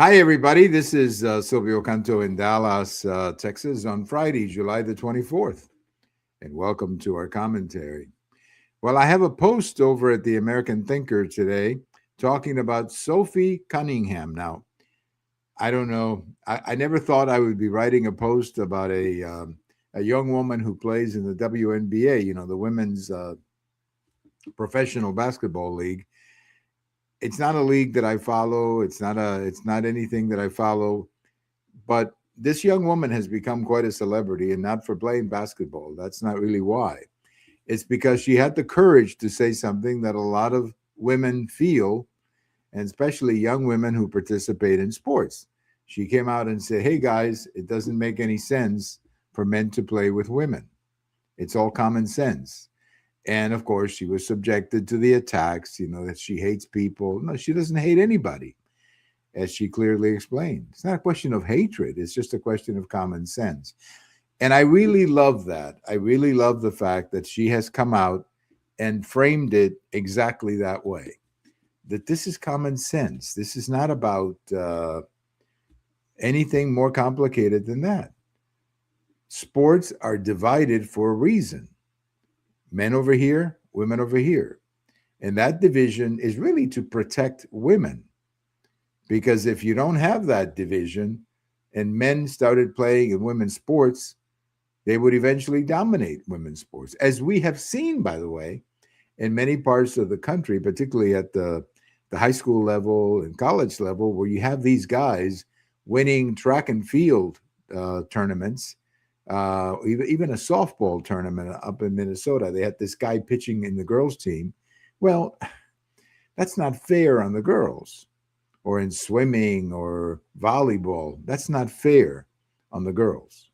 Hi, everybody. This is Silvio Canto in Dallas, Texas, on Friday, July the 24th. And welcome to our commentary. Well, I have a post over at the American Thinker today talking about Sophie Cunningham. Now, I don't know. I never thought I would be writing a post about a young woman who plays in the WNBA, the women's professional basketball league. It's not a league that I follow. It's not anything that I follow. But this young woman has become quite a celebrity, and not for playing basketball. That's not really why. It's because she had the courage to say something that a lot of women feel, and especially young women who participate in sports. She came out and said, "Hey guys, it doesn't make any sense for men to play with women. It's all common sense." And of course, she was subjected to the attacks, that she hates people. No, she doesn't hate anybody, as she clearly explained. It's not a question of hatred, it's just a question of common sense. And I really love that. I really love the fact that she has come out and framed it exactly that way, that this is common sense. This is not about anything more complicated than that. Sports are divided for a reason: men over here, women over here. And that division is really to protect women. Because if you don't have that division and men started playing in women's sports, they would eventually dominate women's sports, as we have seen, by the way, in many parts of the country, particularly at the high school level and college level, where you have these guys winning track and field tournaments, even a softball tournament up in Minnesota. They had this guy pitching in the girls' team. Well, that's not fair on the girls. Or in swimming or volleyball. That's not fair on the girls.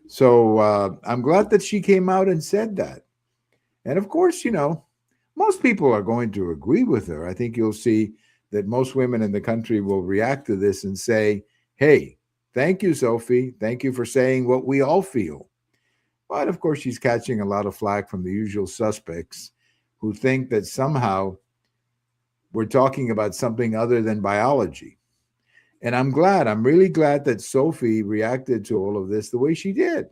So I'm glad that she came out and said that. And of course, most people are going to agree with her. I think you'll see that most women in the country will react to this and say, "Hey, thank you, Sophie. Thank you for saying what we all feel." But of course, she's catching a lot of flack from the usual suspects who think that somehow we're talking about something other than biology. And I'm really glad that Sophie reacted to all of this the way she did,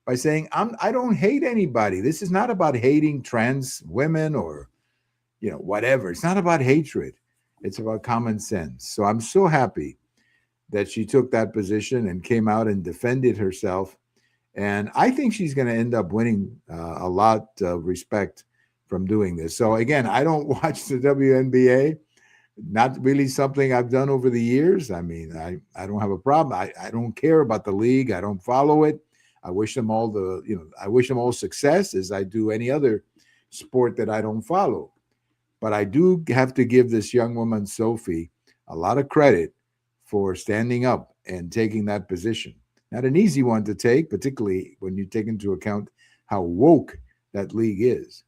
by saying, I don't hate anybody. This is not about hating trans women or, whatever. It's not about hatred. It's about common sense. So I'm so happy that she took that position and came out and defended herself. And I think she's going to end up winning a lot of respect from doing this. So again, I don't watch the WNBA. Not really something I've done over the years. I mean, I don't have a problem. I don't care about the league. I don't follow it. I wish them all I wish them all success, as I do any other sport that I don't follow. But I do have to give this young woman, Sophie, a lot of credit for standing up and taking that position. Not an easy one to take, particularly when you take into account how woke that league is.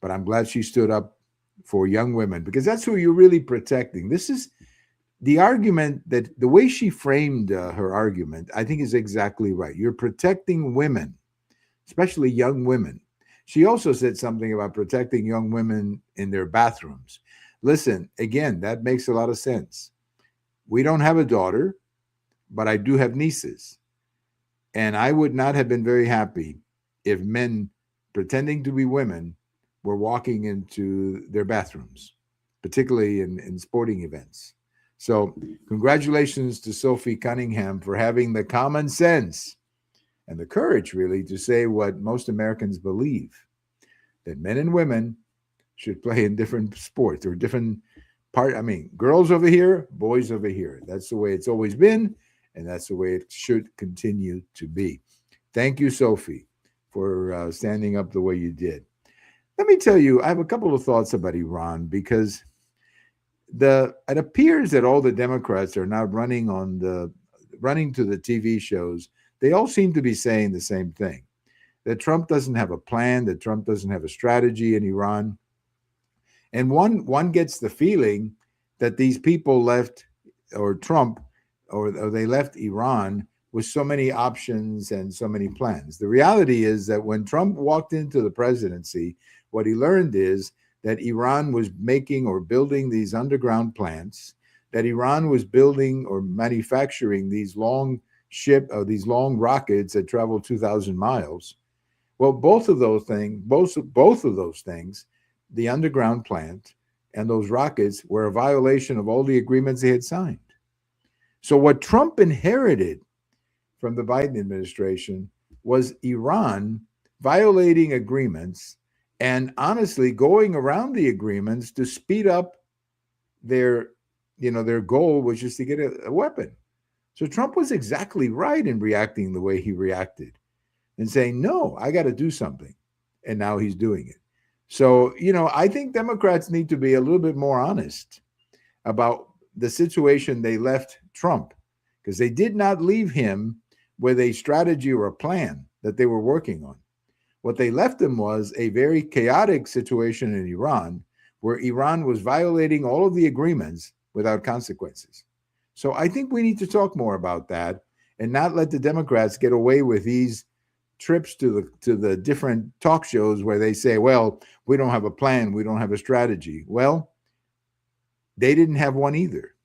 But I'm glad she stood up for young women, because that's who you're really protecting. This is the argument, that the way she framed her argument, I think is exactly right. You're protecting women, especially young women. She also said something about protecting young women in their bathrooms. Listen, again, that makes a lot of sense. We don't have a daughter, but I do have nieces. And I would not have been very happy if men pretending to be women were walking into their bathrooms, particularly in sporting events. So congratulations to Sophie Cunningham for having the common sense and the courage, really, to say what most Americans believe, that men and women should play in different sports or different girls over here, boys over here. That's the way it's always been, and that's the way it should continue to be. Thank you, Sophie, for standing up the way you did. Let me tell you, I have a couple of thoughts about Iran, because it appears that all the Democrats are now running to the TV shows. They all seem to be saying the same thing: that Trump doesn't have a plan, that Trump doesn't have a strategy in Iran. And one gets the feeling that these people left, or Trump, or they left Iran with so many options and so many plans. The reality is that when Trump walked into the presidency, what he learned is that Iran was making or building these underground plants that Iran was building or manufacturing these long rockets that travel 2,000 miles. Well, both of those things, the underground plant and those rockets, were a violation of all the agreements they had signed. So what Trump inherited from the Biden administration was Iran violating agreements and honestly going around the agreements to speed up their their goal, which is to get a weapon. So Trump was exactly right in reacting the way he reacted and saying, no, I got to do something. And now he's doing it. So, I think Democrats need to be a little bit more honest about the situation they left Trump, because they did not leave him with a strategy or a plan that they were working on. What they left him was a very chaotic situation in Iran, where Iran was violating all of the agreements without consequences. So I think we need to talk more about that and not let the Democrats get away with these trips to the different talk shows where they say, well, we don't have a plan, we don't have a strategy. Well, they didn't have one either.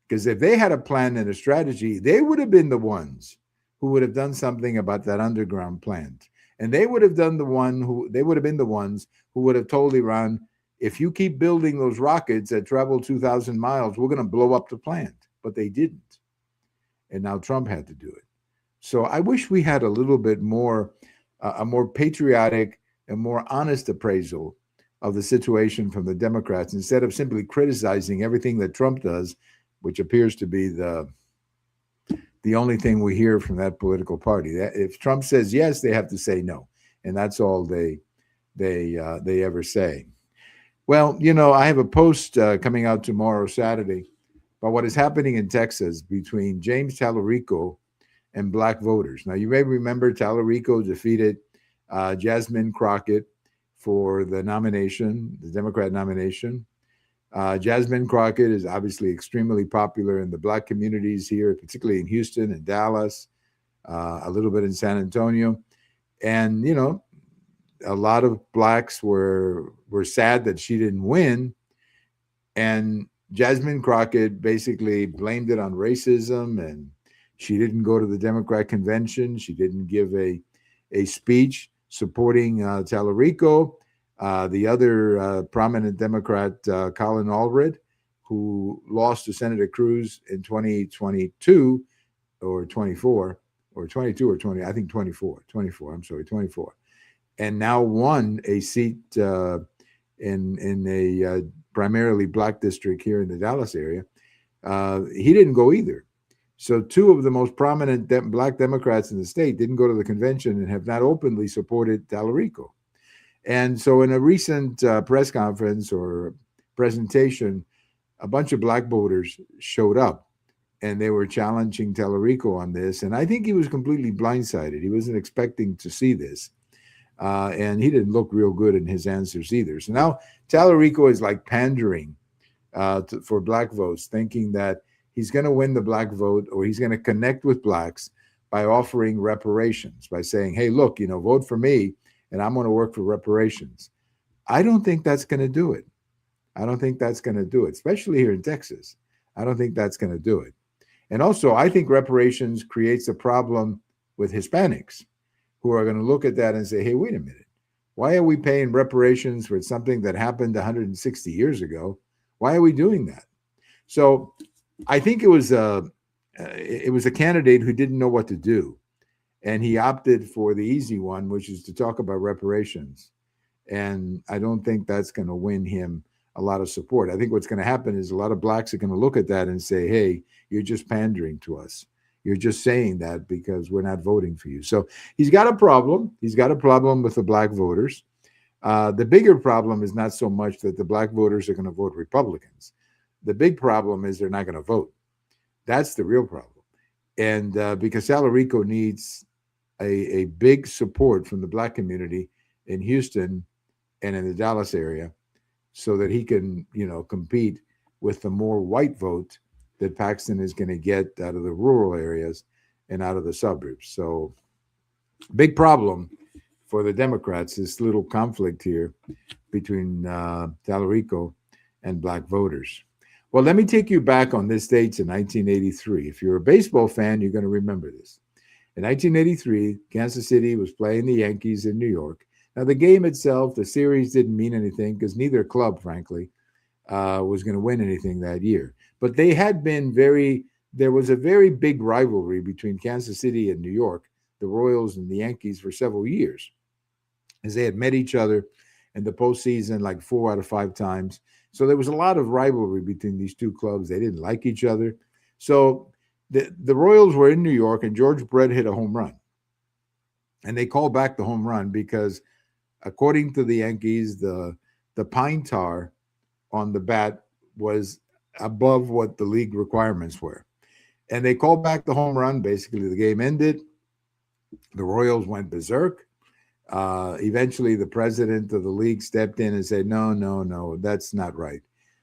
Because if they had a plan and a strategy, they would have been the ones who would have done something about that underground plant. And they would have been the ones who would have told Iran, if you keep building those rockets that travel 2,000 miles, we're going to blow up the plant. But they didn't. And now Trump had to do it. So I wish we had a little bit more, a more patriotic and more honest appraisal of the situation from the Democrats, instead of simply criticizing everything that Trump does, which appears to be the only thing we hear from that political party. That if Trump says yes, they have to say no, and that's all they ever say. Well, I have a post coming out tomorrow, Saturday, about what is happening in Texas between James Talarico and black voters. Now, you may remember Talarico defeated Jasmine Crockett for the nomination, the Democrat nomination. Jasmine Crockett is obviously extremely popular in the black communities here, particularly in Houston and Dallas, a little bit in San Antonio. And, a lot of blacks were sad that she didn't win. And Jasmine Crockett basically blamed it on racism, and she didn't go to the Democrat convention. She didn't give a speech supporting Talarico. The other prominent Democrat, Colin Allred, who lost to Senator Cruz in 2022 or 24 or 22 or 20, I think 24, and now won a seat in a primarily black district here in the Dallas area. He didn't go either. So two of the most prominent black Democrats in the state didn't go to the convention and have not openly supported Talarico. And so in a recent press conference or presentation, a bunch of black voters showed up and they were challenging Talarico on this. And I think he was completely blindsided. He wasn't expecting to see this. And he didn't look real good in his answers either. So now Talarico is like pandering for black votes, thinking that he's going to win the black vote, or he's going to connect with blacks by offering reparations, by saying, hey, look, vote for me and I'm going to work for reparations. I don't think that's going to do it. I don't think that's going to do it, especially here in Texas. I don't think that's going to do it. And also, I think reparations creates a problem with Hispanics, who are going to look at that and say, hey, wait a minute. Why are we paying reparations for something that happened 160 years ago? Why are we doing that? So I think it was a candidate who didn't know what to do. And he opted for the easy one, which is to talk about reparations. And I don't think that's going to win him a lot of support. I think what's going to happen is a lot of blacks are going to look at that and say, hey, you're just pandering to us. You're just saying that because we're not voting for you. So he's got a problem. He's got a problem with the black voters. The bigger problem is not so much that the black voters are going to vote Republicans. The big problem is they're not going to vote. That's the real problem. And because Talarico needs a big support from the black community in Houston and in the Dallas area, so that he can, compete with the more white vote that Paxton is going to get out of the rural areas and out of the suburbs. So big problem for the Democrats, this little conflict here between Talarico and black voters. Well, let me take you back on this date to 1983. If you're a baseball fan, you're going to remember this. In 1983, Kansas City was playing the Yankees in New York. Now, the game itself, the series didn't mean anything because neither club, frankly, was going to win anything that year. But they had been there was a very big rivalry between Kansas City and New York, the Royals and the Yankees, for several years, as they had met each other in the postseason like 4 out of 5 times. So there was a lot of rivalry between these two clubs. They didn't like each other. So the Royals were in New York, and George Brett hit a home run. And they called back the home run because, according to the Yankees, the pine tar on the bat was above what the league requirements were. And they called back the home run. Basically, the game ended. The Royals went berserk. Eventually, the president of the league stepped in and said, no, no, no, that's not right.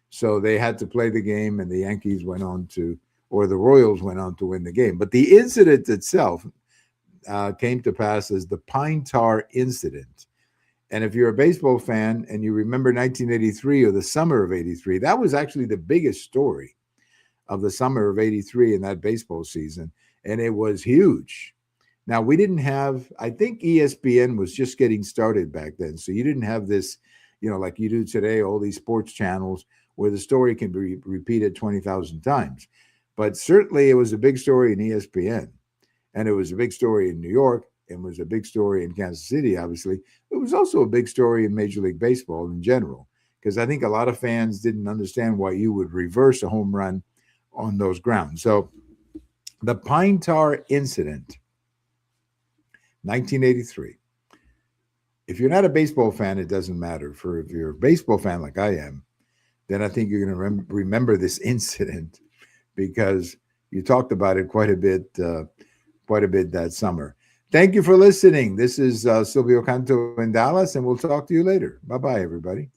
So they had to play the game, and the Yankees went on to, or the Royals went on to win the game. But the incident itself came to pass as the pine tar incident. And if you're a baseball fan and you remember 1983 or the summer of 83, that was actually the biggest story of the summer of 83 in that baseball season. And it was huge. Now, we didn't have, I think ESPN was just getting started back then. So you didn't have this, like you do today, all these sports channels where the story can be repeated 20,000 times. But certainly it was a big story in ESPN. And it was a big story in New York. It was a big story in Kansas City, obviously. It was also a big story in Major League Baseball in general, because I think a lot of fans didn't understand why you would reverse a home run on those grounds. So the pine tar incident, 1983. If you're not a baseball fan, it doesn't matter. If you're a baseball fan like I am, then I think you're going to remember this incident because you talked about it quite a bit that summer. Thank you for listening. This is Silvio Canto in Dallas, and we'll talk to you later. Bye-bye, everybody.